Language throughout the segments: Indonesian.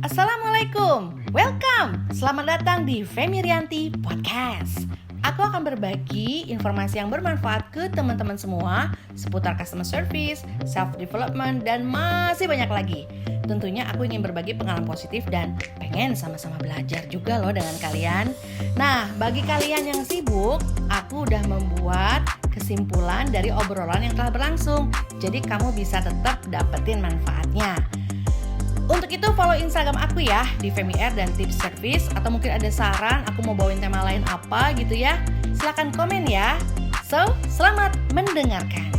Assalamualaikum, welcome, selamat datang di Femi Rianti Podcast. Aku akan berbagi informasi yang bermanfaat ke teman-teman semua seputar customer service, self-development, dan masih banyak lagi. Tentunya aku ingin berbagi pengalaman positif dan pengen sama-sama belajar juga loh dengan kalian. Nah, bagi kalian yang sibuk, aku udah membuat kesimpulan dari obrolan yang telah berlangsung. Jadi kamu bisa tetap dapetin manfaatnya. Untuk itu follow Instagram aku ya di FemiR dan Tips Service. Atau mungkin ada saran aku mau bawain tema lain apa gitu ya, silakan komen ya. So, selamat mendengarkan.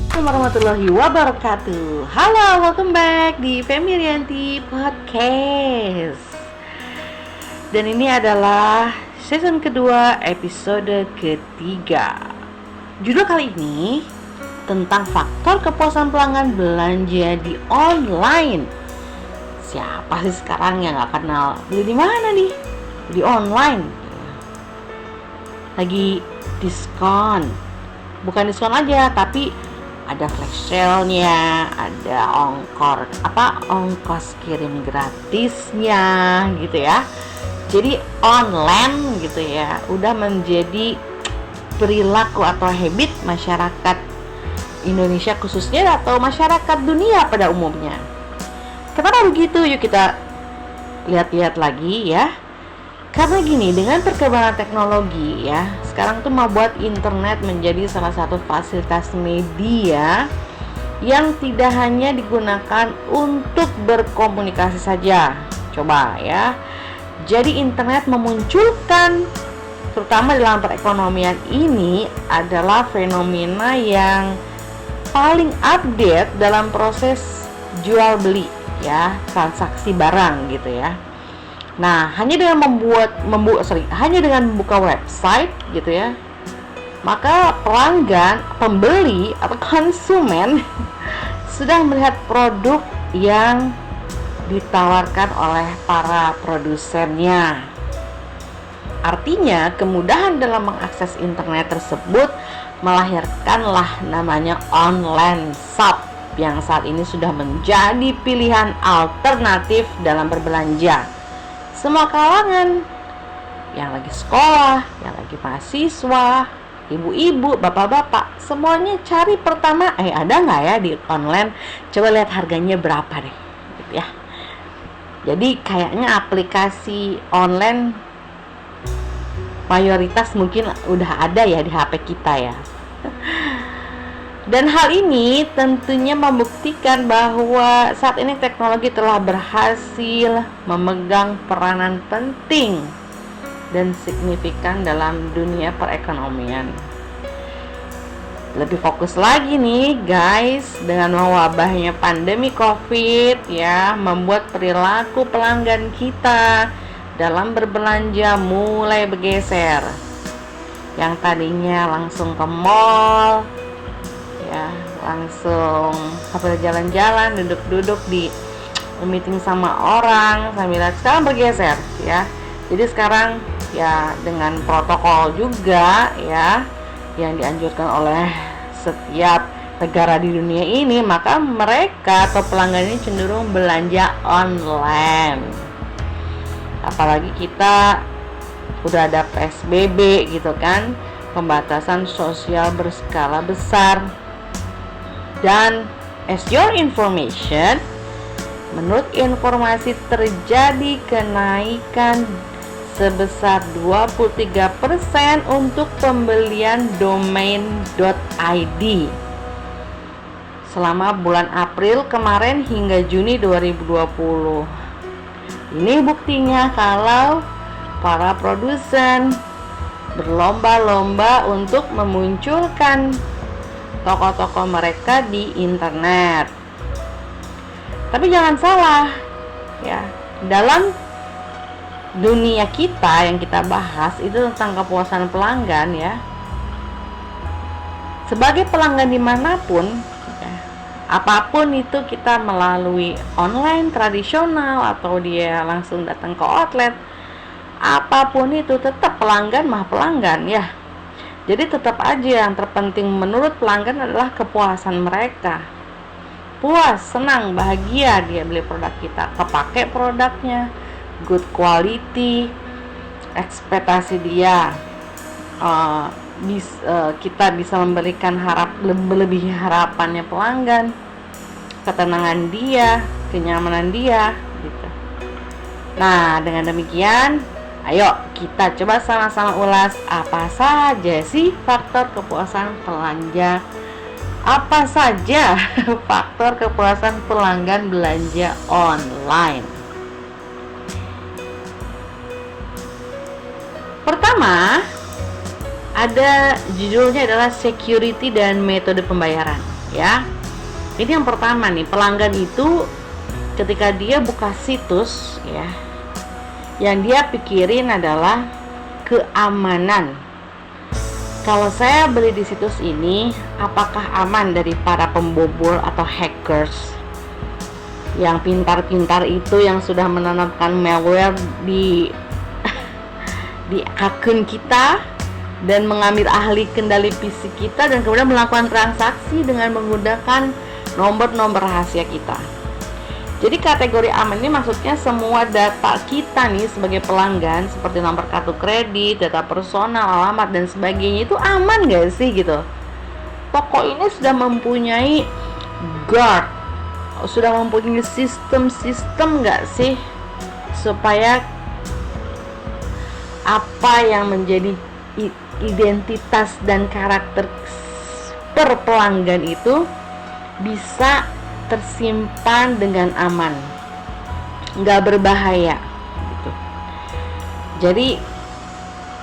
Assalamualaikum warahmatullahi wabarakatuh. Halo, welcome back di Femi Rianti Podcast. Dan ini adalah season kedua, episode ketiga. Judul kali ini tentang faktor kepuasan pelanggan belanja di online. Siapa sih sekarang yang gak kenal beli di mana nih? Di online. Lagi diskon. Bukan diskon aja, tapi ada flash sale-nya, ada ongkos kirim gratisnya gitu ya. Jadi online gitu ya, udah menjadi perilaku atau habit masyarakat Indonesia khususnya atau masyarakat dunia pada umumnya. Kenapa begitu? Yuk kita lihat-lihat lagi ya. Karena gini, dengan perkembangan teknologi ya, sekarang tuh membuat internet menjadi salah satu fasilitas media yang tidak hanya digunakan untuk berkomunikasi saja. Coba ya. Jadi internet memunculkan, terutama dalam perekonomian ini, adalah fenomena yang paling update dalam proses jual beli ya, transaksi barang gitu ya. Nah, hanya dengan hanya dengan membuka website gitu ya, maka pelanggan, pembeli atau konsumen sudah melihat produk yang ditawarkan oleh para produsennya. Artinya, kemudahan dalam mengakses internet tersebut melahirkanlah namanya online shop yang saat ini sudah menjadi pilihan alternatif dalam berbelanja. Semua kalangan, yang lagi sekolah, yang lagi mahasiswa, ibu-ibu, bapak-bapak, semuanya cari pertama, ada nggak ya di online? Coba lihat harganya berapa deh, gitu ya. Jadi kayaknya aplikasi online mayoritas mungkin udah ada ya di HP kita ya. Dan hal ini tentunya membuktikan bahwa saat ini teknologi telah berhasil memegang peranan penting dan signifikan dalam dunia perekonomian. Lebih fokus lagi nih guys, dengan mewabahnya pandemi COVID ya, membuat perilaku pelanggan kita dalam berbelanja mulai bergeser. Yang tadinya langsung ke mall ya, langsung sambil jalan-jalan, duduk-duduk di meeting sama orang sambil lihat, sekarang bergeser ya. Jadi sekarang ya dengan protokol juga ya yang dianjurkan oleh setiap negara di dunia ini, maka mereka atau pelanggan ini cenderung belanja online. Apalagi kita udah ada PSBB gitu kan, pembatasan sosial berskala besar. Dan as your information, menurut informasi terjadi kenaikan sebesar 23% untuk pembelian domain.id selama bulan April kemarin hingga Juni 2020. Ini buktinya kalau para produsen berlomba-lomba untuk memunculkan toko-toko mereka di internet. Tapi jangan salah ya, dalam dunia kita yang kita bahas itu tentang kepuasan pelanggan ya. Sebagai pelanggan dimanapun ya, apapun itu, kita melalui online tradisional atau dia langsung datang ke outlet, apapun itu tetap pelanggan mah pelanggan ya. Jadi tetap aja yang terpenting menurut pelanggan adalah kepuasan mereka. puas, senang, bahagia dia beli produk kita, kepake produknya, good quality, ekspektasi dia kita bisa memberikan melebihi harapannya pelanggan, ketenangan dia, kenyamanan dia gitu. Nah, dengan demikian, ayo kita coba sama-sama ulas apa saja sih faktor kepuasan belanja. Apa saja faktor kepuasan pelanggan belanja online. Pertama, ada judulnya adalah security dan metode pembayaran, ya. Ini yang pertama nih, pelanggan itu ketika dia buka situs, ya, yang dia pikirin adalah keamanan. Kalau saya beli di situs ini, apakah aman dari para pembobol atau hackers yang pintar-pintar itu, yang sudah menanamkan malware di akun kita dan mengambil alih kendali PC kita dan kemudian melakukan transaksi dengan menggunakan nomor-nomor rahasia kita. Jadi kategori aman ini maksudnya semua data kita nih sebagai pelanggan, seperti nomor kartu kredit, data personal, alamat dan sebagainya, itu aman gak sih gitu. Toko ini sudah mempunyai guard, sudah mempunyai sistem gak sih supaya apa yang menjadi identitas dan karakter per pelanggan itu bisa tersimpan dengan aman, nggak berbahaya gitu. Jadi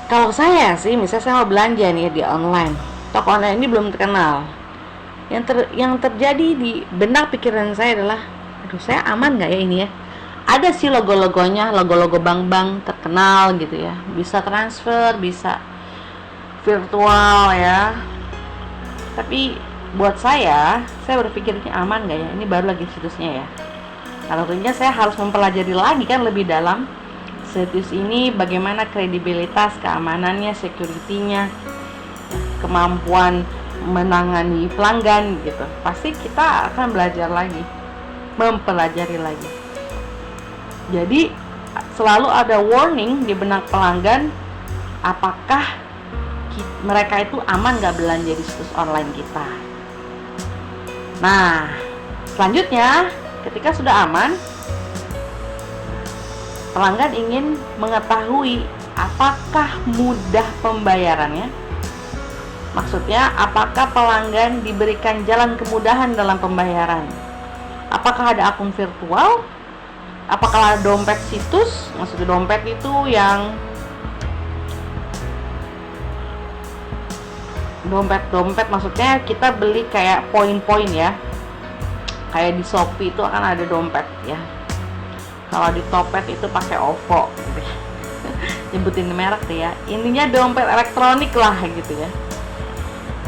kalau saya sih, misalnya saya mau belanja nih di online, toko online ini belum terkenal, yang terjadi di benak pikiran saya adalah, aduh, saya aman nggak ya ini ya. Ada sih logo-logonya, logo-logo bank-bank terkenal gitu ya, bisa transfer, bisa virtual ya. Tapi buat saya berpikir ini aman nggak ya? Ini baru lagi situsnya ya. Kalau tentunya saya harus mempelajari lagi kan lebih dalam situs ini, bagaimana kredibilitas, keamanannya, security-nya, kemampuan menangani pelanggan gitu. Pasti kita akan belajar lagi, mempelajari lagi. Jadi selalu ada warning di benak pelanggan, apakah mereka itu aman nggak belanja di situs online kita. Nah, selanjutnya ketika sudah aman, pelanggan ingin mengetahui apakah mudah pembayarannya. Maksudnya, apakah pelanggan diberikan jalan kemudahan dalam pembayaran? Apakah ada akun virtual? Apakah ada dompet situs? Maksudnya dompet itu yang dompet maksudnya kita beli kayak poin-poin ya, kayak di Shopee itu akan ada dompet ya. Kalau di Topet itu pakai OVO gitu ya. Nyebutin merek deh ya, intinya dompet elektronik lah gitu ya,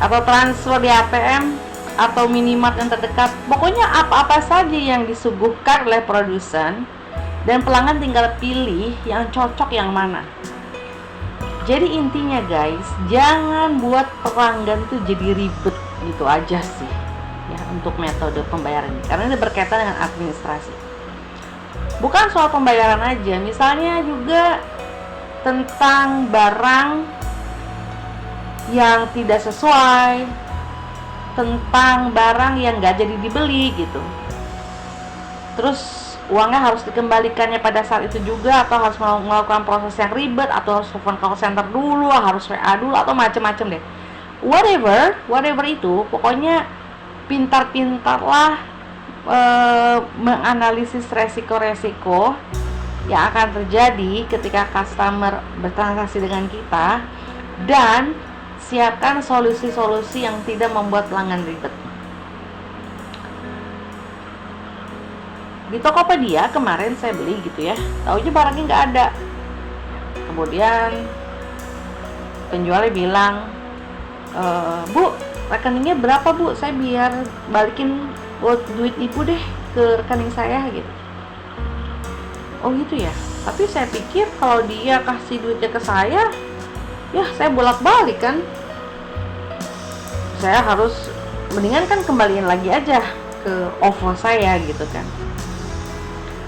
atau transfer di ATM atau minimart yang terdekat. Pokoknya apa-apa saja yang disuguhkan oleh produsen dan pelanggan tinggal pilih yang cocok yang mana. Jadi intinya guys, jangan buat pelanggan tuh jadi ribet gitu aja sih ya untuk metode pembayaran ini, karena ini berkaitan dengan administrasi. Bukan soal pembayaran aja, misalnya juga tentang barang yang tidak sesuai, tentang barang yang nggak jadi dibeli gitu. Terus uangnya harus dikembalikannya pada saat itu juga, atau harus melakukan proses yang ribet, atau harus telepon call center dulu, harus WA dulu, atau macam-macam deh. Whatever itu, pokoknya pintar-pintarlah menganalisis resiko-resiko yang akan terjadi ketika customer bertransaksi dengan kita, dan siapkan solusi-solusi yang tidak membuat pelanggan ribet. Di Tokopedia kemarin saya beli gitu ya, taunya barangnya nggak ada. Kemudian penjualnya bilang, Bu, rekeningnya berapa Bu? Saya biar balikin duit ibu deh ke rekening saya gitu. Oh gitu ya. Tapi saya pikir kalau dia kasih duitnya ke saya, ya saya bolak-balik kan. Saya harus mendingan kan kembaliin lagi aja ke ke OVO saya gitu kan.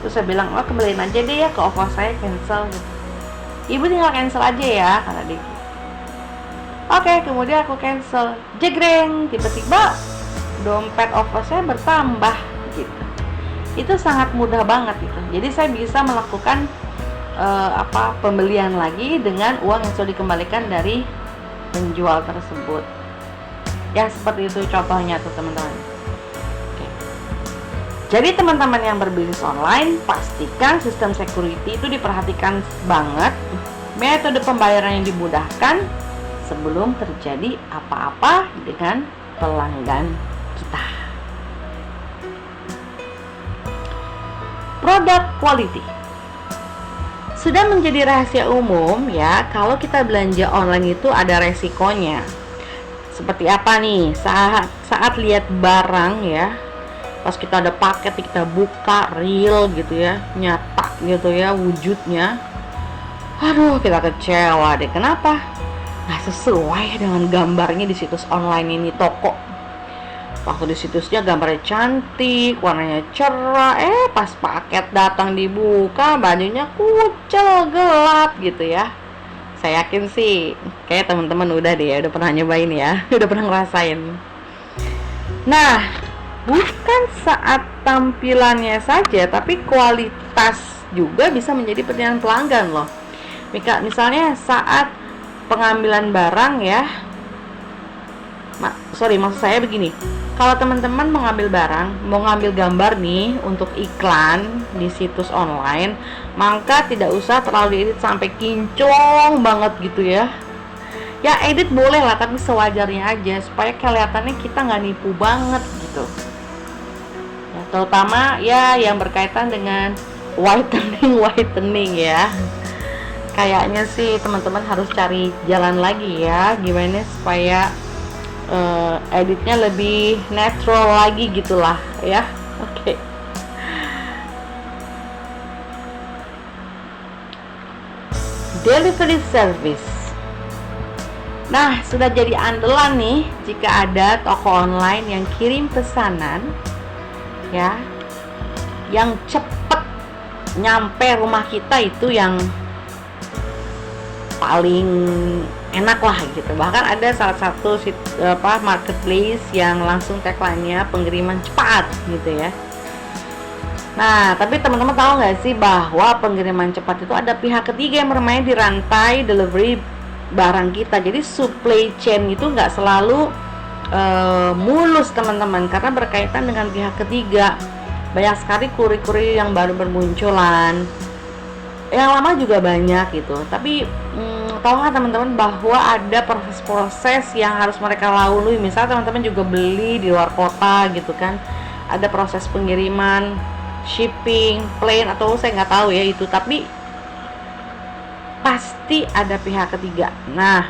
Terus saya bilang, oh kembaliin aja deh ya ke OVO saya, cancel gitu. Ibu tinggal cancel aja ya, kata dia. Oke, kemudian aku cancel. Jegreng, tiba-tiba dompet OVO saya bertambah gitu. Itu sangat mudah banget gitu. Jadi saya bisa melakukan pembelian lagi dengan uang yang sudah dikembalikan dari penjual tersebut. Ya seperti itu contohnya tuh teman-teman. Oke. Jadi teman-teman yang berbisnis online, pastikan sistem security itu diperhatikan banget, metode pembayaran yang dimudahkan sebelum terjadi apa-apa dengan pelanggan kita. Product quality sudah menjadi rahasia umum ya, kalau kita belanja online itu ada resikonya. Seperti apa nih? Saat lihat barang ya, pas kita ada paket kita buka, real gitu ya, nyata gitu ya wujudnya. Aduh, kita kecewa deh. Kenapa? Nggak sesuai dengan gambarnya di situs online ini, toko. Waktu di situsnya gambarnya cantik, warnanya cerah, pas paket datang dibuka, bajunya kucel, gelap gitu ya. Saya yakin sih, kayak teman-teman udah pernah nyobain ya, udah pernah ngerasain. Nah, bukan saat tampilannya saja, tapi kualitas juga bisa menjadi pertanyaan pelanggan loh. Misalnya saat pengambilan barang ya, maksud saya begini. Kalau teman-teman mengambil barang, mau ngambil gambar nih untuk iklan di situs online, maka tidak usah terlalu diedit sampai kinclong banget gitu ya. Ya edit boleh lah, tapi sewajarnya aja supaya kelihatannya kita nggak nipu banget gitu. Ya, terutama ya yang berkaitan dengan whitening ya. Kayaknya sih teman-teman harus cari jalan lagi ya, gimana supaya editnya lebih natural lagi gitulah ya. Oke. Delivery service. Nah, sudah jadi andalan nih jika ada toko online yang kirim pesanan ya, yang cepat nyampe rumah kita, itu yang paling enak lah gitu. Bahkan ada salah satu marketplace yang langsung tagline-nya pengiriman cepat gitu ya. Nah, tapi teman-teman tahu nggak sih bahwa pengiriman cepat itu ada pihak ketiga yang bermain di rantai delivery barang kita. Jadi supply chain itu nggak selalu mulus teman-teman, karena berkaitan dengan pihak ketiga. Banyak sekali kurir-kurir yang baru bermunculan, yang lama juga banyak gitu. Tapi tahu nggak teman-teman bahwa ada proses-proses yang harus mereka lalui. Misal teman-teman juga beli di luar kota gitu kan, ada proses pengiriman, shipping, plane, atau saya nggak tahu ya itu, tapi pasti ada pihak ketiga. Nah,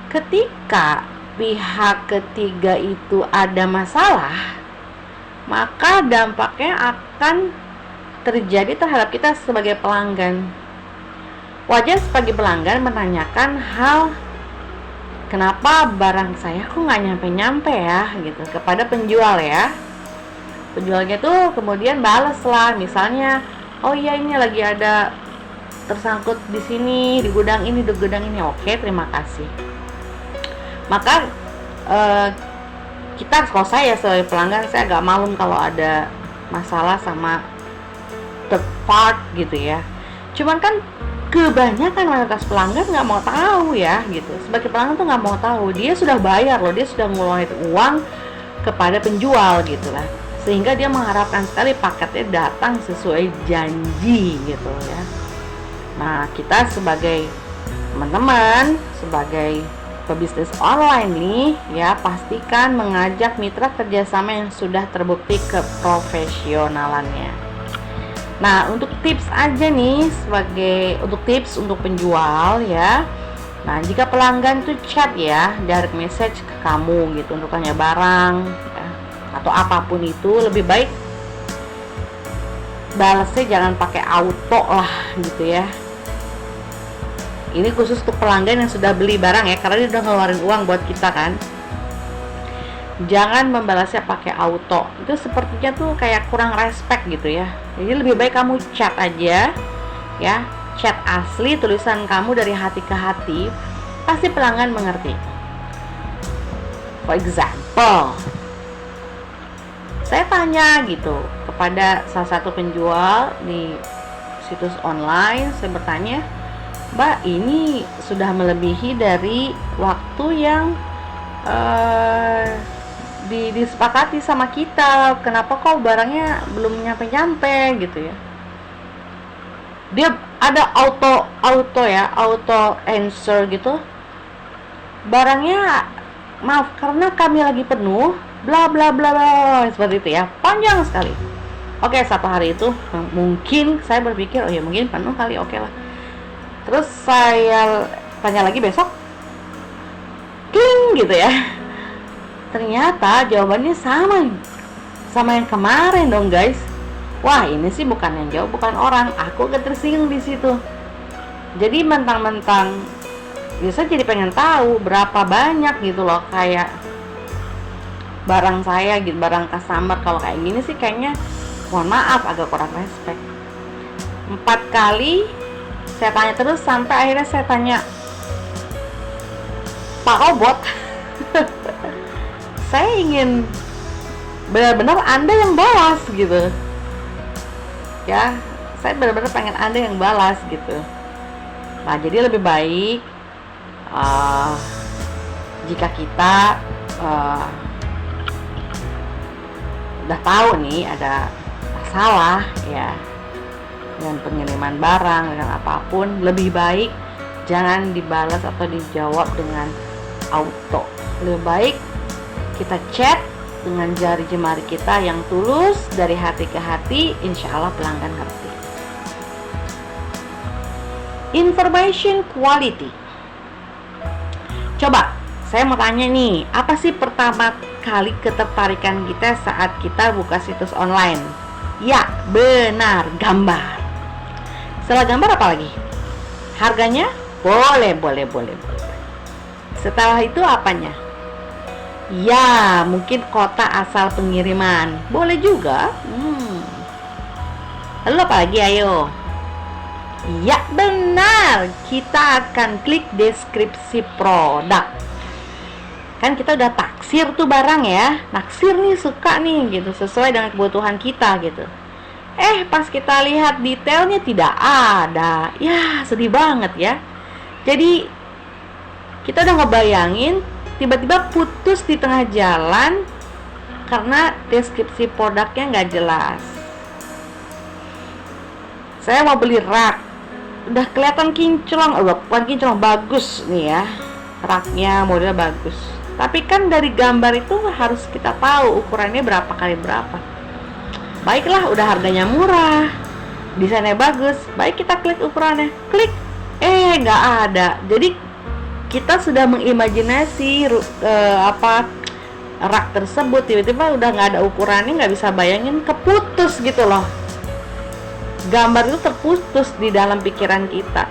ketika pihak ketiga itu ada masalah, maka dampaknya akan terjadi terhadap kita sebagai pelanggan. Wajar sebagai pelanggan menanyakan hal, kenapa barang saya kok nggak nyampe-nyampe ya gitu kepada penjual ya. Penjualnya tuh kemudian bales lah, misalnya, oh iya ini lagi ada tersangkut di sini, di gudang ini, di gudang ini. Oke, terima kasih. Maka kalau saya sebagai pelanggan, saya agak malu kalau ada masalah sama third part gitu ya. Cuman kan kebanyakan mayoritas pelanggan nggak mau tahu ya gitu. Sebagai pelanggan tuh nggak mau tahu, dia sudah bayar loh, dia sudah ngeluarin uang kepada penjual gitu lah, sehingga dia mengharapkan sekali paketnya datang sesuai janji gitu ya. Nah, kita sebagai teman-teman, sebagai pebisnis online nih ya, pastikan mengajak mitra kerjasama yang sudah terbukti keprofesionalannya. Nah, untuk tips aja nih, untuk tips untuk penjual ya. Nah, jika pelanggan tuh chat ya, direct message ke kamu gitu untuk tanya barang ya, atau apapun itu, lebih baik balasnya jangan pakai auto lah gitu ya. Ini khusus untuk pelanggan yang sudah beli barang ya, karena dia udah ngeluarin uang buat kita kan. Jangan membalasnya pakai auto. Itu sepertinya tuh kayak kurang respect gitu ya. Jadi lebih baik kamu chat aja ya. Chat asli, tulisan kamu dari hati ke hati. Pasti pelanggan mengerti. For example, saya tanya gitu kepada salah satu penjual di situs online. Saya bertanya, Mbak, ini sudah melebihi dari waktu yang disepakati sama kita. Kenapa kok barangnya belum nyampe-nyampe gitu ya. Dia ada auto answer gitu. Barangnya, maaf karena kami lagi penuh, bla bla bla bla, seperti itu ya, panjang sekali. Oke, satu hari itu mungkin saya berpikir, oh ya mungkin penuh kali, oke lah. Terus saya tanya lagi besok, kling gitu ya. Ternyata jawabannya sama yang kemarin dong guys. Wah, ini sih bukan yang jawab, bukan orang. Aku agak tersinggung di situ. Jadi mentang-mentang biasa jadi pengen tahu berapa banyak gitu loh, kayak barang saya gitu, barang customer. Kalau kayak gini sih kayaknya mohon maaf agak kurang respect. 4 kali saya tanya terus sampai akhirnya saya tanya, Pak Robot, saya ingin benar-benar Anda yang balas gitu ya, saya benar-benar pengen Anda yang balas gitu. Nah, jadi lebih baik jika kita udah tahu nih ada masalah ya dengan pengiriman barang, dengan apapun, lebih baik jangan dibalas atau dijawab dengan auto. Lebih baik kita chat dengan jari jemari kita yang tulus dari hati ke hati. Insya Allah pelanggan ngerti. Information quality. Coba saya mau tanya nih, apa sih pertama kali ketertarikan kita saat kita buka situs online? Ya, benar, gambar. Setelah gambar apa lagi? Harganya? Boleh. Setelah itu apanya? Ya, mungkin kota asal pengiriman. Boleh juga. Lalu apa lagi, ayo? Ya, benar. Kita akan klik deskripsi produk. Kan kita udah taksir tuh barang ya. Naksir nih, suka nih gitu, sesuai dengan kebutuhan kita gitu. Pas kita lihat detailnya tidak ada. Ya, sedih banget ya. Jadi kita udah ngebayangin tiba-tiba putus di tengah jalan karena deskripsi produknya nggak jelas. Saya mau beli rak, udah kelihatan kinclong, bukan kinclong, bagus nih ya, raknya model bagus. Tapi kan dari gambar itu harus kita tahu ukurannya berapa kali berapa. Baiklah, udah harganya murah, desainnya bagus, baik kita klik ukurannya, klik, nggak ada. Jadi kita sudah mengimajinasi rak tersebut, tiba-tiba udah nggak ada ukurannya, nggak bisa bayangin, keputus gitu loh. Gambar itu terputus di dalam pikiran kita.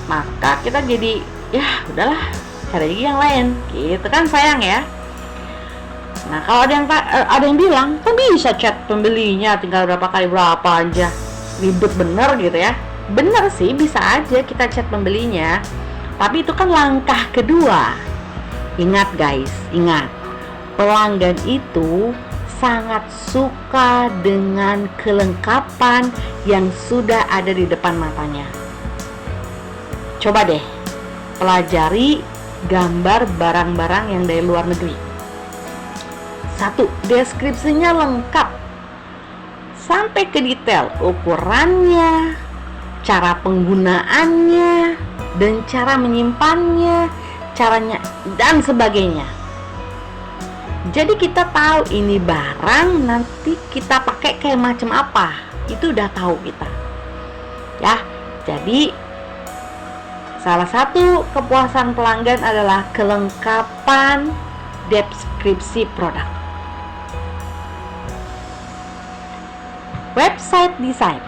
Maka kita jadi, ya udahlah, cari yang lain. Gitu kan, sayang ya. Nah, kalau ada yang bilang, kan bisa chat pembelinya, tinggal berapa kali berapa aja. Ribet bener gitu ya. Bener sih, bisa aja kita chat pembelinya. Tapi itu kan langkah kedua. Ingat guys, ingat. Pelanggan itu sangat suka dengan kelengkapan yang sudah ada di depan matanya. Coba deh, pelajari gambar barang-barang yang dari luar negeri. 1. Deskripsinya lengkap sampai ke detail, ukurannya, cara penggunaannya, dan cara menyimpannya, caranya, dan sebagainya. Jadi kita tahu ini barang nanti kita pakai kayak macam apa, itu udah tahu kita. Ya, jadi salah satu kepuasan pelanggan adalah kelengkapan deskripsi produk. Website design.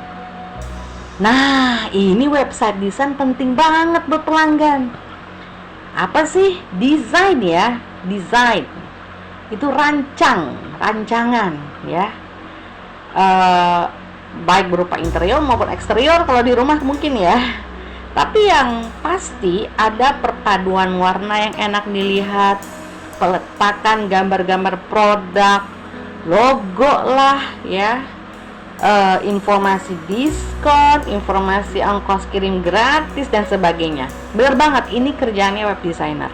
Nah, ini website design penting banget buat pelanggan. Apa sih desain ya? Desain. itu rancangan ya, baik berupa interior maupun eksterior kalau di rumah mungkin ya. Tapi yang pasti ada perpaduan warna yang enak dilihat, peletakan gambar-gambar produk, logo lah ya, informasi diskon, informasi ongkos kirim gratis dan sebagainya. Bener banget, ini kerjaannya web designer.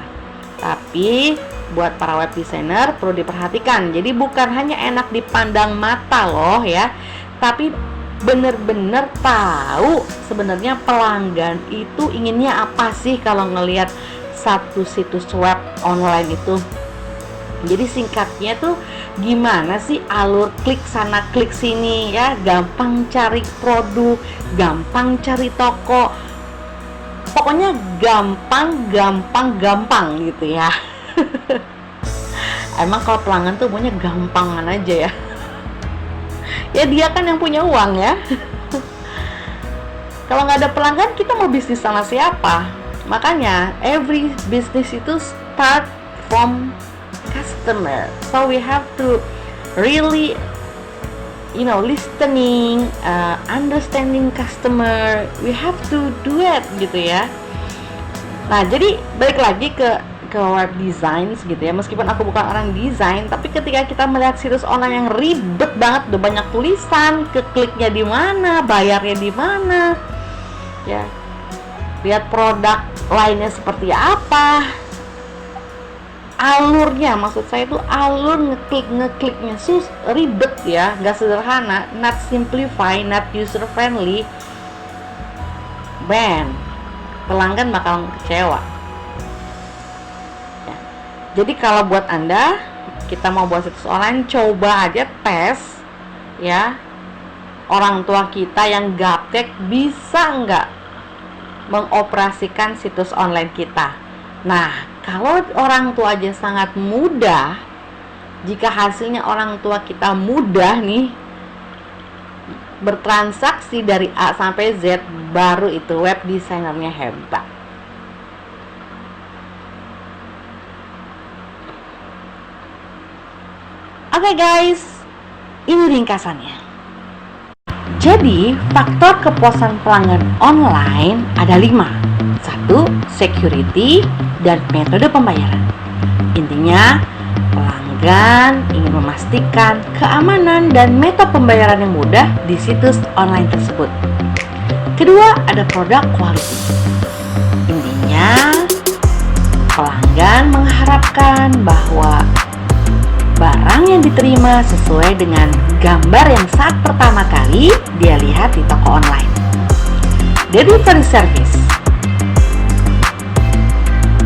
Tapi buat para web designer perlu diperhatikan. Jadi bukan hanya enak dipandang mata loh ya, tapi bener-bener tahu sebenarnya pelanggan itu inginnya apa sih kalau ngelihat satu situs web online itu. Jadi singkatnya tuh gimana sih alur klik sana klik sini ya, gampang cari produk, gampang cari toko, pokoknya gampang gitu ya. Emang kalau pelanggan tuh maunya gampangan aja ya. Ya dia kan yang punya uang ya. Kalau nggak ada pelanggan, kita mau bisnis sama siapa? Makanya every business itu start from customer. So we have to really listening, understanding customer. We have to do it gitu ya. Nah, jadi balik lagi ke web design gitu ya. Meskipun aku bukan orang desain, tapi ketika kita melihat situs online yang ribet banget, udah banyak tulisan, kekliknya di mana, bayarnya di mana, ya, lihat produk lainnya seperti apa, alurnya, maksud saya itu alur ngekliknya ribet ya, nggak sederhana, not simplify, not user friendly, pelanggan bakal kecewa. Jadi kalau buat Anda, kita mau buat situs online, coba aja tes ya, orang tua kita yang gaptek bisa nggak mengoperasikan situs online kita. Nah, kalau orang tua aja sangat mudah, jika hasilnya orang tua kita mudah nih bertransaksi dari A sampai Z, baru itu web desainernya hebat. Oke guys, ini ringkasannya. Jadi, faktor kepuasan pelanggan online ada 5. 1. Security dan metode pembayaran. Intinya, pelanggan ingin memastikan keamanan dan metode pembayaran yang mudah di situs online tersebut. Kedua, ada produk quality. Intinya, pelanggan mengharapkan bahwa barang yang diterima sesuai dengan gambar yang saat pertama kali dia lihat di toko online. Delivery service.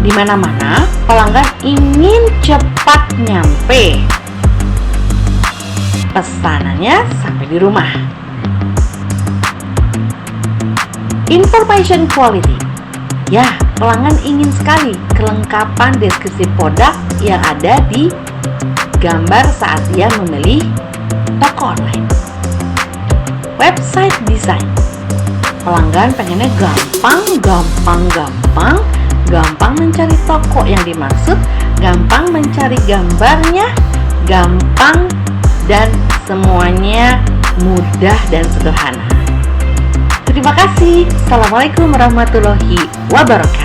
Di mana-mana pelanggan ingin cepat nyampe pesanannya sampai di rumah. Information quality. Ya, pelanggan ingin sekali kelengkapan deskripsi produk yang ada di gambar saat dia membeli toko online. Website design. Pelanggan pengennya gampang mencari toko yang dimaksud, gampang mencari gambarnya, gampang dan semuanya mudah dan sederhana. Terima kasih. Assalamualaikum warahmatullahi wabarakatuh.